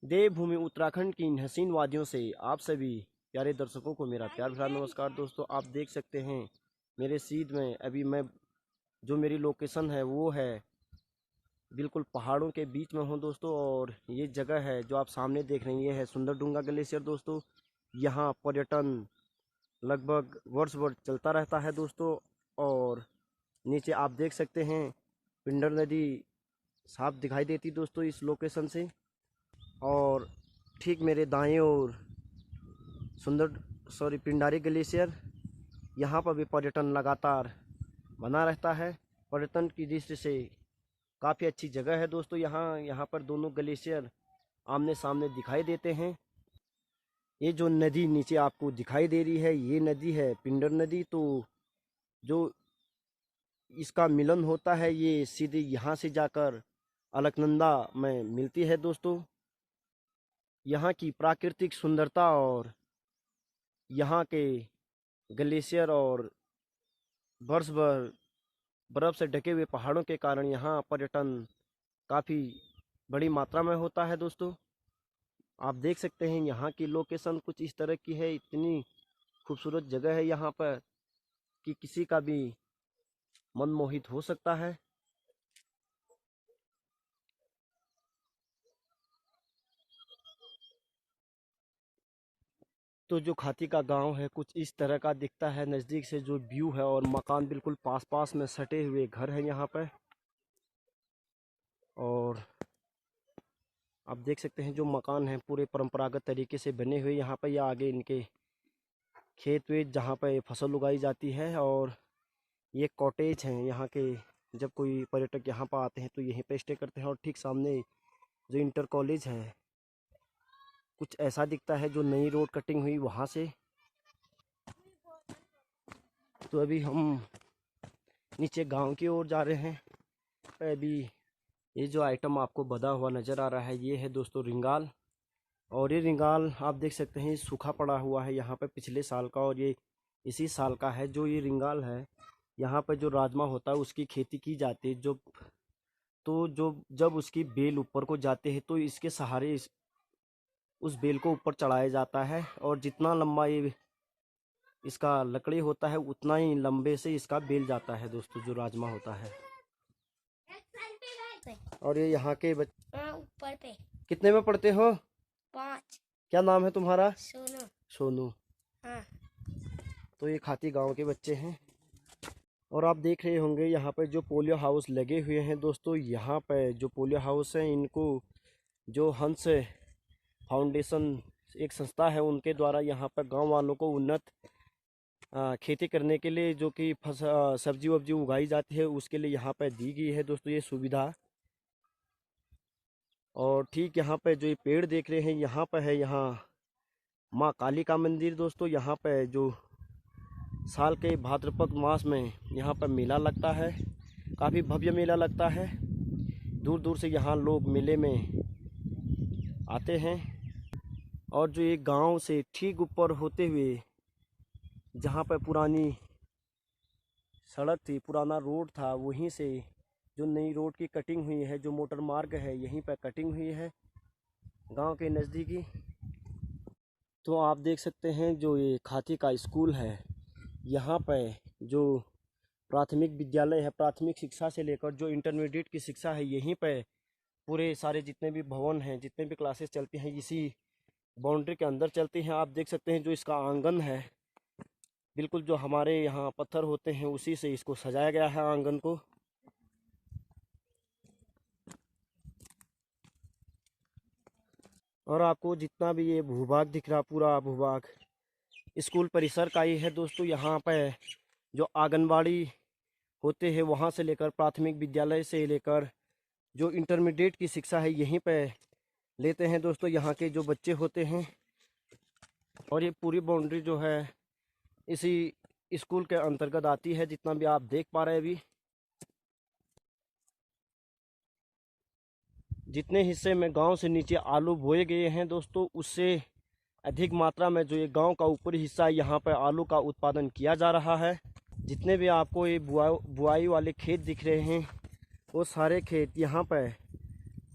देवभूमि उत्तराखंड की इन हसीन वादियों से आप सभी प्यारे दर्शकों को मेरा प्यार भरा नमस्कार। दोस्तों, आप देख सकते हैं मेरे सीध में अभी मैं जो मेरी लोकेशन है वो है बिल्कुल पहाड़ों के बीच में हूँ दोस्तों। और ये जगह है जो आप सामने देख रहे हैं, ये है सुंदरडुंगा ग्लेशियर दोस्तों। यहाँ पर्यटन लगभग वर्ष भर चलता रहता है दोस्तों। और नीचे आप देख सकते हैं पिंडर नदी साफ दिखाई देती दोस्तों इस लोकेशन से। और ठीक मेरे दाएं ओर पिंडारी ग्लेशियर। यहाँ पर भी पर्यटन लगातार बना रहता है। पर्यटन की दृष्टि से काफ़ी अच्छी जगह है दोस्तों। यहाँ पर दोनों ग्लेशियर आमने सामने दिखाई देते हैं। ये जो नदी नीचे आपको दिखाई दे रही है, ये नदी है पिंडर नदी। तो जो इसका मिलन होता है ये सीधे यहाँ से जाकर अलकनंदा में मिलती है दोस्तों। यहाँ की प्राकृतिक सुंदरता और यहाँ के ग्लेशियर और बर्फ बर्फ से ढके हुए पहाड़ों के कारण यहाँ पर्यटन काफ़ी बड़ी मात्रा में होता है दोस्तों। आप देख सकते हैं यहाँ की लोकेशन कुछ इस तरह की है। इतनी खूबसूरत जगह है यहाँ पर कि किसी का भी मन मोहित हो सकता है। तो जो खाती का गांव है कुछ इस तरह का दिखता है नज़दीक से जो व्यू है। और मकान बिल्कुल पास पास में सटे हुए घर हैं यहाँ पर। और आप देख सकते हैं जो मकान हैं पूरे परंपरागत तरीके से बने हुए यहाँ पर। या आगे इनके खेत वेत जहाँ पर फसल उगाई जाती है। और ये कॉटेज हैं यहाँ के। जब कोई पर्यटक यहाँ पर आते हैं तो यहीं पे स्टे करते हैं। और ठीक सामने जो इंटर कॉलेज है कुछ ऐसा दिखता है जो नई रोड कटिंग हुई वहाँ से। तो अभी हम नीचे गांव की ओर जा रहे हैं। अभी ये जो आइटम आपको बधा हुआ नज़र आ रहा है ये है दोस्तों रिंगाल। और ये रिंगाल आप देख सकते हैं सूखा पड़ा हुआ है यहाँ पे पिछले साल का। और ये इसी साल का है जो ये रिंगाल है। यहाँ पर जो राजमा होता है उसकी खेती की जाती है। जो जब उसकी बेल ऊपर को जाते हैं तो इसके सहारे उस बेल को ऊपर चढ़ाया जाता है। और जितना लंबा ये इसका लकड़ी होता है उतना ही लंबे से इसका बेल जाता है दोस्तों जो राजमा होता है। और ये यहाँ के ऊपर पे कितने में पढ़ते हो? 5। क्या नाम है तुम्हारा? सोनू। सोनू। हाँ। तो ये खाती गांव के बच्चे हैं। और आप देख रहे होंगे यहाँ पर जो पोलियो हाउस लगे हुए हैं दोस्तों। यहाँ पर जो पोलियो हाउस हैं इनको जो हंस फाउंडेशन एक संस्था है उनके द्वारा यहाँ पर गांव वालों को उन्नत खेती करने के लिए जो कि सब्जी वब्जी उगाई जाती है उसके लिए यहाँ पर दी गई है दोस्तों ये सुविधा। और ठीक यहाँ पे जो ये पेड़ देख रहे हैं यहाँ पर है यहाँ माँ काली का मंदिर दोस्तों। यहाँ पे जो साल के भाद्रपद मास में यहाँ पर मेला लगता है, काफ़ी भव्य मेला लगता है। दूर दूर से यहाँ लोग मेले में आते हैं। और जो ये गांव से ठीक ऊपर होते हुए जहाँ पर पुरानी सड़क थी, पुराना रोड था, वहीं से जो नई रोड की कटिंग हुई है, जो मोटर मार्ग है यहीं पर कटिंग हुई है गांव के नज़दीकी। तो आप देख सकते हैं जो ये खाती का स्कूल है यहाँ पर जो प्राथमिक विद्यालय है, प्राथमिक शिक्षा से लेकर जो इंटरमीडिएट की शिक्षा है यहीं पर पूरे सारे जितने भी भवन हैं, जितने भी क्लासेस चलती हैं इसी बाउंड्री के अंदर चलती हैं। आप देख सकते हैं जो इसका आंगन है बिल्कुल जो हमारे यहाँ पत्थर होते हैं उसी से इसको सजाया गया है आंगन को। और आपको जितना भी ये भूभाग दिख रहा पूरा भूभाग स्कूल परिसर का ही है दोस्तों। यहाँ पर जो आंगनबाड़ी होते हैं वहाँ से लेकर प्राथमिक विद्यालय से लेकर जो इंटरमीडिएट की शिक्षा है यहीं पर लेते हैं दोस्तों यहाँ के जो बच्चे होते हैं। और ये पूरी बाउंड्री जो है इसी स्कूल के अंतर्गत आती है जितना भी आप देख पा रहे हैं। अभी जितने हिस्से में गांव से नीचे आलू बोए गए हैं दोस्तों उससे अधिक मात्रा में जो ये गांव का ऊपरी हिस्सा है यहाँ पर आलू का उत्पादन किया जा रहा है। जितने भी आपको ये बुआई वाले खेत दिख रहे हैं वो सारे खेत यहाँ पर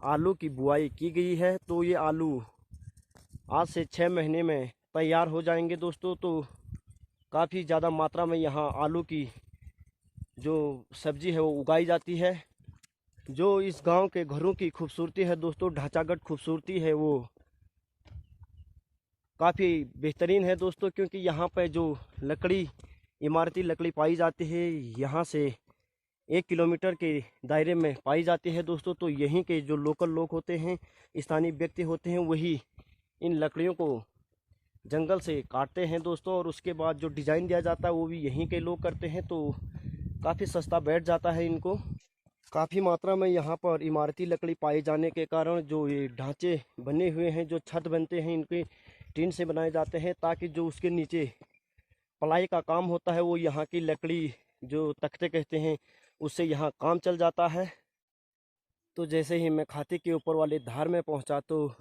आलू की बुआई की गई है। तो ये आलू आज से 6 महीने में तैयार हो जाएंगे दोस्तों। तो काफ़ी ज़्यादा मात्रा में यहाँ आलू की जो सब्जी है वो उगाई जाती है। जो इस गांव के घरों की खूबसूरती है दोस्तों, ढांचागत खूबसूरती है, वो काफ़ी बेहतरीन है दोस्तों। क्योंकि यहाँ पर जो लकड़ी, इमारती लकड़ी पाई जाती है, यहाँ से 1 किलोमीटर के दायरे में पाई जाती है दोस्तों। तो यहीं के जो लोकल लोग होते हैं, स्थानीय व्यक्ति होते हैं, वही इन लकड़ियों को जंगल से काटते हैं दोस्तों। और उसके बाद जो डिज़ाइन दिया जाता है वो भी यहीं के लोग करते हैं। तो काफ़ी सस्ता बैठ जाता है इनको। काफ़ी मात्रा में यहाँ पर इमारती लकड़ी पाए जाने के कारण जो ये ढांचे बने हुए हैं, जो छत बनते हैं, इनके टीन से बनाए जाते हैं, ताकि जो उसके नीचे पलाई का काम होता है वो यहाँ की लकड़ी, जो तख्ते कहते हैं, उससे यहाँ काम चल जाता है। तो जैसे ही मैं खाते के ऊपर वाले धार में पहुँचा तो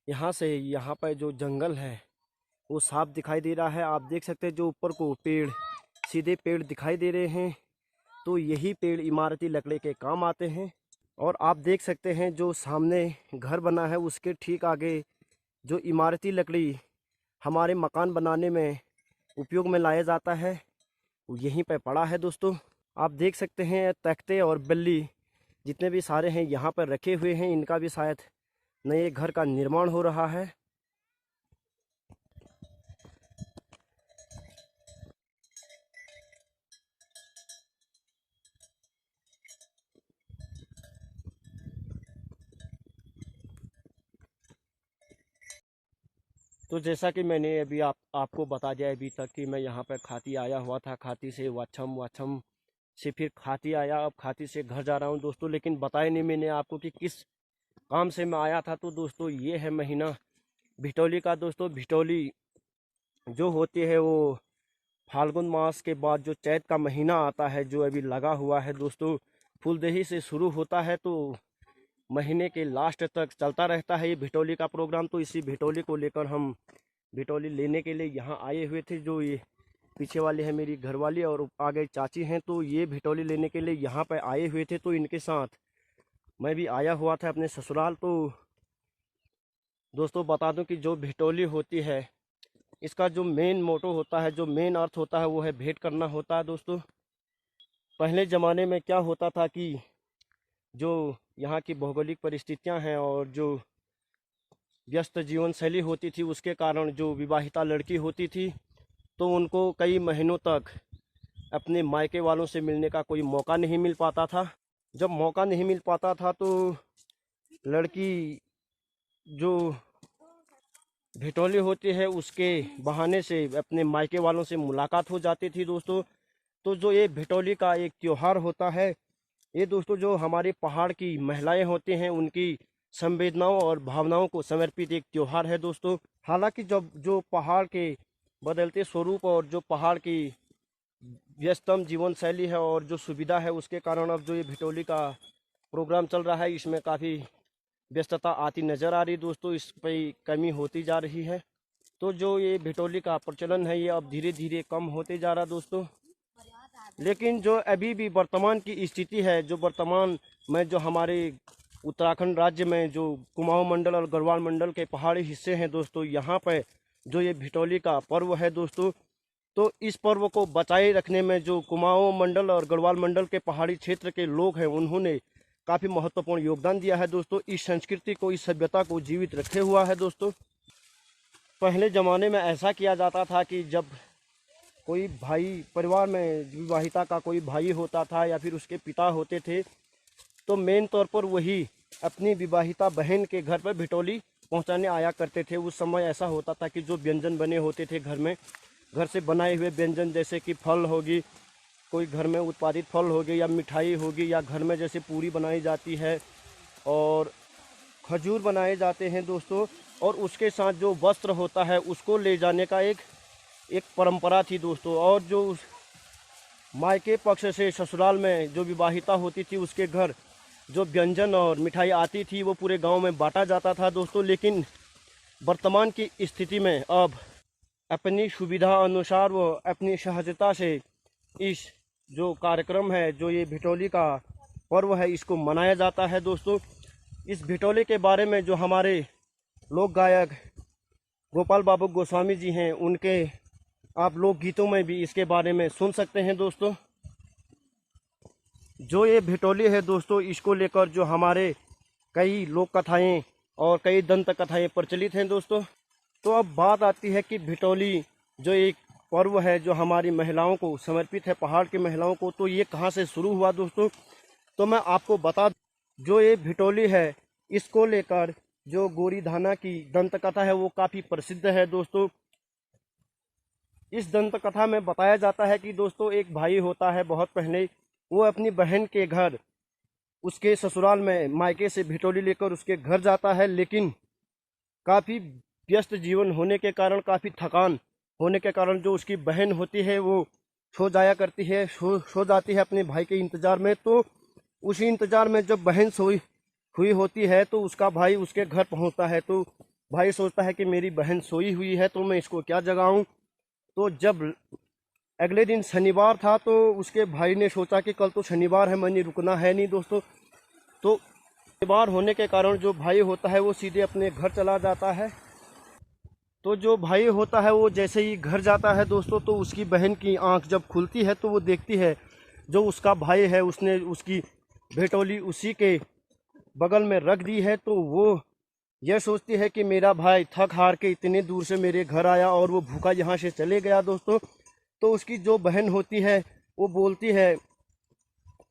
यहाँ से यहाँ पर जो जंगल है वो साफ दिखाई दे रहा है। आप देख सकते हैं जो ऊपर को पेड़, सीधे पेड़ दिखाई दे रहे हैं। तो यही पेड़ इमारती लकड़ी के काम आते हैं। और आप देख सकते हैं जो सामने घर बना है उसके ठीक आगे जो इमारती लकड़ी हमारे मकान बनाने में उपयोग में लाया जाता है वो यहीं पर पड़ा है दोस्तों। आप देख सकते हैं तख्ते और बल्ली जितने भी सारे हैं यहाँ पर रखे हुए हैं। इनका भी शायद नए घर का निर्माण हो रहा है। तो जैसा कि मैंने अभी आपको बता दिया अभी तक कि मैं यहाँ पर खाती आया हुआ था, खाती से वाछम, वाछम से फिर खाती आया, अब खाती से घर जा रहा हूँ दोस्तों। लेकिन बताया नहीं मैंने आपको कि किस काम से मैं आया था। तो दोस्तों ये है महीना भिटौली का दोस्तों। भिटौली जो होती है वो फाल्गुन मास के बाद जो चैत का महीना आता है, जो अभी लगा हुआ है दोस्तों, फूलदेही से शुरू होता है तो महीने के लास्ट तक चलता रहता है ये भिटौली का प्रोग्राम। तो इसी भिटौली को लेकर हम भिटौली लेने के लिए यहाँ आए हुए थे। जो ये पीछे वाली है मेरी घरवाली और आगे चाची हैं, तो ये भिटौली लेने के लिए यहाँ पर आए हुए थे। तो इनके साथ मैं भी आया हुआ था अपने ससुराल। तो दोस्तों बता दूं कि जो भिटौली होती है, इसका जो मेन मोटो होता है, जो मेन अर्थ होता है, वो है भेंट करना होता है दोस्तों। पहले ज़माने में क्या होता था कि जो यहाँ की भौगोलिक परिस्थितियाँ हैं और जो व्यस्त जीवन शैली होती थी, उसके कारण जो विवाहिता लड़की होती थी तो उनको कई महीनों तक अपने मायके वालों से मिलने का कोई मौका नहीं मिल पाता था। जब मौका नहीं मिल पाता था तो लड़की जो भिटौली होती है उसके बहाने से अपने मायके वालों से मुलाकात हो जाती थी दोस्तों। तो जो ये भिटौली का एक त्यौहार होता है, ये दोस्तों जो हमारे पहाड़ की महिलाएं होती हैं उनकी संवेदनाओं और भावनाओं को समर्पित एक त्यौहार है दोस्तों। हालांकि जब जो पहाड़ के बदलते स्वरूप और जो पहाड़ की व्यस्तम जीवन शैली है और जो सुविधा है, उसके कारण अब जो ये भिटौली का प्रोग्राम चल रहा है इसमें काफ़ी व्यस्तता आती नज़र आ रही दोस्तों। इस पर कमी होती जा रही है। तो जो ये भिटौली का प्रचलन है ये अब धीरे धीरे कम होते जा रहा दोस्तों। लेकिन जो अभी भी वर्तमान की स्थिति है, जो वर्तमान में जो हमारे उत्तराखंड राज्य में जो कुमाऊं मंडल और गढ़वाल मंडल के पहाड़ी हिस्से हैं दोस्तों, यहाँ पर जो ये भिटौली का पर्व है दोस्तों, तो इस पर्व को बचाए रखने में जो कुमाऊं मंडल और गढ़वाल मंडल के पहाड़ी क्षेत्र के लोग हैं उन्होंने काफ़ी महत्वपूर्ण योगदान दिया है दोस्तों। इस संस्कृति को, इस सभ्यता को जीवित रखे हुआ है दोस्तों। पहले ज़माने में ऐसा किया जाता था कि जब कोई भाई, परिवार में विवाहिता का कोई भाई होता था या फिर उसके पिता होते थे, तो मेन तौर पर वही अपनी विवाहिता बहन के घर पर भिटौली पहुंचाने आया करते थे। उस समय ऐसा होता था कि जो व्यंजन बने होते थे घर में, घर से बनाए हुए व्यंजन, जैसे कि फल होगी, कोई घर में उत्पादित फल होगी या मिठाई होगी, या घर में जैसे पूरी बनाई जाती है और खजूर बनाए जाते हैं दोस्तों, और उसके साथ जो वस्त्र होता है उसको ले जाने का एक परंपरा थी दोस्तों। और जो मायके पक्ष से ससुराल में जो विवाहिता होती थी उसके घर जो व्यंजन और मिठाई आती थी वो पूरे गांव में बांटा जाता था दोस्तों। लेकिन वर्तमान की स्थिति में अब अपनी सुविधा अनुसार वो अपनी सहजता से इस जो कार्यक्रम है, जो ये भिटौली का पर्व है, इसको मनाया जाता है दोस्तों। इस भिटौली के बारे में जो हमारे लोक गायक गोपाल बाबू गोस्वामी जी हैं, उनके आप लोकगीतों में भी इसके बारे में सुन सकते हैं दोस्तों। जो ये भिटौली है दोस्तों, इसको लेकर जो हमारे कई लोक कथाएँ और कई दंत कथाएँ प्रचलित हैं दोस्तों। तो अब बात आती है कि भिटौली जो एक पर्व है जो हमारी महिलाओं को समर्पित है, पहाड़ की महिलाओं को, तो ये कहाँ से शुरू हुआ दोस्तों। तो मैं आपको बता, जो ये भिटौली है इसको लेकर जो गोरी धाना की दंत कथा है वो काफ़ी प्रसिद्ध है दोस्तों। इस दंत कथा में बताया जाता है कि दोस्तों एक भाई होता है, बहुत पहले वो अपनी बहन के घर, उसके ससुराल में मायके से भिटौली लेकर उसके घर जाता है, लेकिन काफ़ी व्यस्त जीवन होने के कारण, काफ़ी थकान होने के कारण जो उसकी बहन होती है वो सो जाया करती है, सो जाती है अपने भाई के इंतज़ार में। तो उसी इंतज़ार में जब बहन सोई हुई होती है तो उसका भाई उसके घर पहुंचता है। तो भाई सोचता है कि मेरी बहन सोई हुई है तो मैं इसको क्या जगाऊं। तो जब अगले दिन शनिवार था तो उसके भाई ने सोचा कि कल तो शनिवार है, मैंने रुकना है नहीं दोस्तों। तो शनिवार होने के कारण जो भाई होता है वो सीधे अपने घर चला जाता है। तो जो भाई होता है वो जैसे ही घर जाता है दोस्तों, तो उसकी बहन की आंख जब खुलती है तो वो देखती है जो उसका भाई है उसने उसकी भिटौली उसी के बगल में रख दी है। तो वो यह सोचती है कि मेरा भाई थक हार के इतने दूर से मेरे घर आया और वो भूखा यहाँ से चले गया दोस्तों। तो उसकी जो बहन होती है वो बोलती है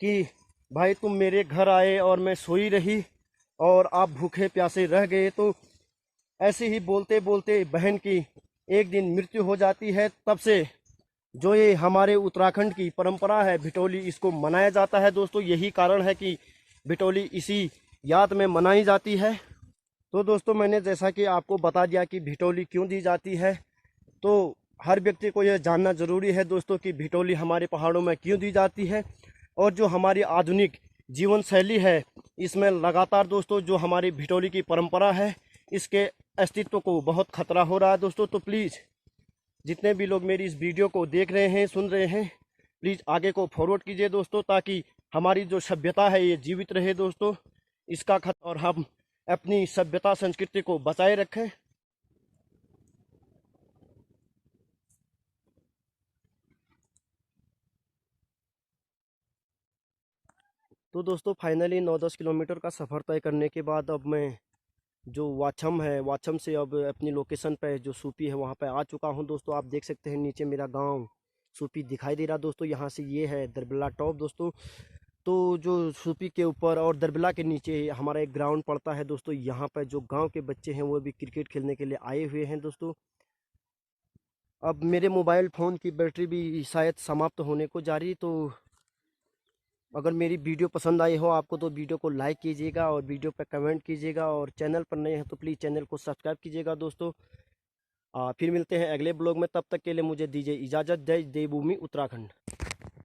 कि भाई तुम मेरे घर आए और मैं सोई रही और आप भूखे प्यासे रह गए। तो ऐसे ही बोलते बोलते बहन की एक दिन मृत्यु हो जाती है। तब से जो ये हमारे उत्तराखंड की परंपरा है भिटौली, इसको मनाया जाता है दोस्तों। यही कारण है कि भिटौली इसी याद में मनाई जाती है। तो दोस्तों मैंने जैसा कि आपको बता दिया कि भिटौली क्यों दी जाती है, तो हर व्यक्ति को यह जानना ज़रूरी है दोस्तों कि भिटौली हमारे पहाड़ों में क्यों दी जाती है। और जो हमारी आधुनिक जीवन शैली है इसमें लगातार दोस्तों जो हमारी भिटौली की परंपरा है इसके अस्तित्व को बहुत खतरा हो रहा है दोस्तों। तो प्लीज़ जितने भी लोग मेरी इस वीडियो को देख रहे हैं, सुन रहे हैं, प्लीज़ आगे को फॉरवर्ड कीजिए दोस्तों, ताकि हमारी जो सभ्यता है ये जीवित रहे दोस्तों, इसका और हम अपनी सभ्यता संस्कृति को बचाए रखें। तो दोस्तों फाइनली 9-10 किलोमीटर का सफ़र तय करने के बाद अब मैं जो वाछम है, वाछम से अब अपनी लोकेशन पे जो सूपी है वहाँ पे आ चुका हूँ दोस्तों। आप देख सकते हैं नीचे मेरा गांव सूपी दिखाई दे रहा दोस्तों। यहाँ से ये है दरबला टॉप दोस्तों। तो जो सूपी के ऊपर और दरबला के नीचे हमारा एक ग्राउंड पड़ता है दोस्तों। यहाँ पर जो गांव के बच्चे हैं वो भी क्रिकेट खेलने के लिए आए हुए हैं दोस्तों। अब मेरे मोबाइल फ़ोन की बैटरी भी शायद समाप्त होने को जा रही। तो अगर मेरी वीडियो पसंद आई हो आपको तो वीडियो को लाइक कीजिएगा और वीडियो पर कमेंट कीजिएगा, और चैनल पर नए हैं तो प्लीज़ चैनल को सब्सक्राइब कीजिएगा दोस्तों। फिर मिलते हैं अगले ब्लॉग में, तब तक के लिए मुझे दीजिए इजाज़त। जय देवभूमि उत्तराखंड।